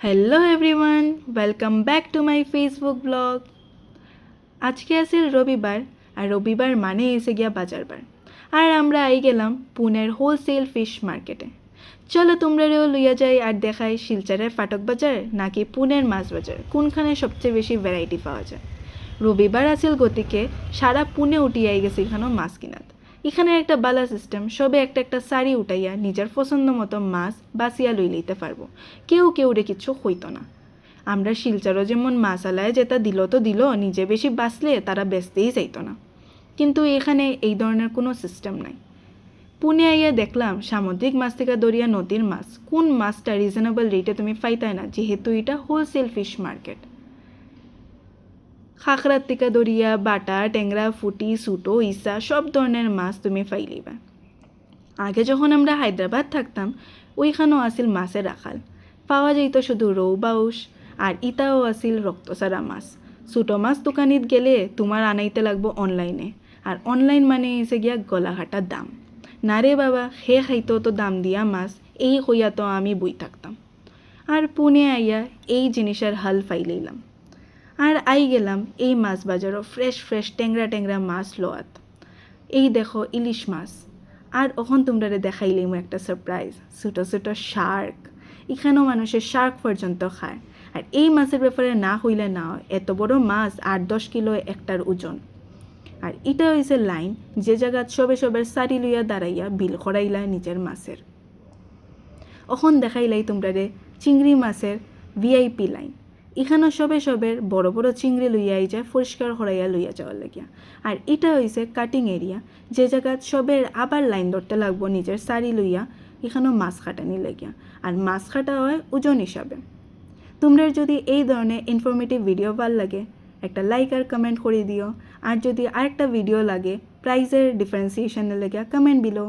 Hello everyone, welcome back to my Facebook blog. আজকে আছিল রবিবার, আর রবিবার মানে এসে গিয়া বাজার বার। আর আমরা আই গেলাম পুনের হোলসেল ফিশ মার্কেটে। চলো তোমরারেও লইয়া যাই আর দেখাই শিলচরের ফাটক বাজার নাকি পুনের মাছ বাজার কোনখানে সবচেয়ে বেশি ভ্যারাইটি পাওয়া যায়। রবিবার আছিল গতিকে সারা পুনে উঠিয়াই গেছে এখানেও মাছ কিনাত। এখানে একটা বালা সিস্টেম, সবে একটা একটা শাড়ি উঠাইয়া নিজের পছন্দ মতো মাছ বাঁচিয়া লই লইতে পারবো, কেউ রে কিচ্ছু হইতো না। আমরা শিলচরও যেমন মাছালায় যেটা দিল তো দিল, নিজে বেশি বাঁচলে তারা বেচতেই চাইতো না। কিন্তু এখানে এই ধরনের কোনো সিস্টেম নাই। পুনে আইয়া দেখলাম সামুদ্রিক মাছ থেকে দরিয়া নদীর মাছ কোন মাছটা রিজনেবল রেটে তুমি পাইতাই না, যেহেতু এটা হোলসেল ফিশ মার্কেট। খাখরার থেকে দরিয়া বাটা ট্যাংরা ফুটি সুটো ইসা সব ধরনের মাছ তুমি পাইলিবা। আগে যখন আমরা হায়দ্রাবাদ থাকতাম ওইখানেও আসিল মাছের রাখাল, পাওয়া যাইতো শুধু রৌ বাউস, আর ইটাও আসিল রক্তসারা মাছ। ছোটো মাছ দোকানিত গেলে তোমার আনাইতে লাগবো অনলাইনে, আর অনলাইন মানে এসে গিয়া গলাঘাটার দাম। না রে বাবা, হে খাইতো তো দাম দিয়া মাছ, এই হইয়া তো আমি বই থাকতাম। আর পুনে আইয়া এই জিনিসের হাল ফাইলাইলাম। আর আই গেলাম এই মাছ বাজারও ফ্রেশ ট্যাংরা মাছ লোয়াত। এই দেখো ইলিশ মাছ। আর ওখন তোমরা দেখাইলেই একটা সারপ্রাইজ, ছোটো শার্ক। এখানেও মানুষের শার্ক পর্যন্ত খায়। আর এই মাছের ব্যাপারে না হইলে না হয়, এত বড় মাছ 8-10 কিলো একটার ওজন। আর এটা হয়েছে লাইন, যে জায়গাত সবের সারি লইয়া দাঁড়াইয়া বিল করাইলা নিজের মাছের। ওখন দেখাইলাই তোমরা চিংড়ি মাছের ভিআইপি লাইন। এখানে সবের বড় চিংড়ি লইয়াই যায় পরিষ্কার করাইয়া লইয়া যাওয়ার লাগিয়া। আর এটা হয়েছে কাটিং এরিয়া, যে জায়গাত সবের আবার লাইন ধরতে লাগবো নিজের সারি লইয়া এখানেও মাছ কাটানি লাগিয়া। আর মাছ কাটা হয় ওজন হিসাবে। তোমরা যদি এই ধরনের ইনফরমেটিভ ভিডিও ভাল লাগে একটা লাইক আর কমেন্ট করে দিও। আর যদি আরেকটা ভিডিও লাগে প্রাইজের ডিফারেন্সিয়েশনের লাগিয়া কমেন্ট দিলো।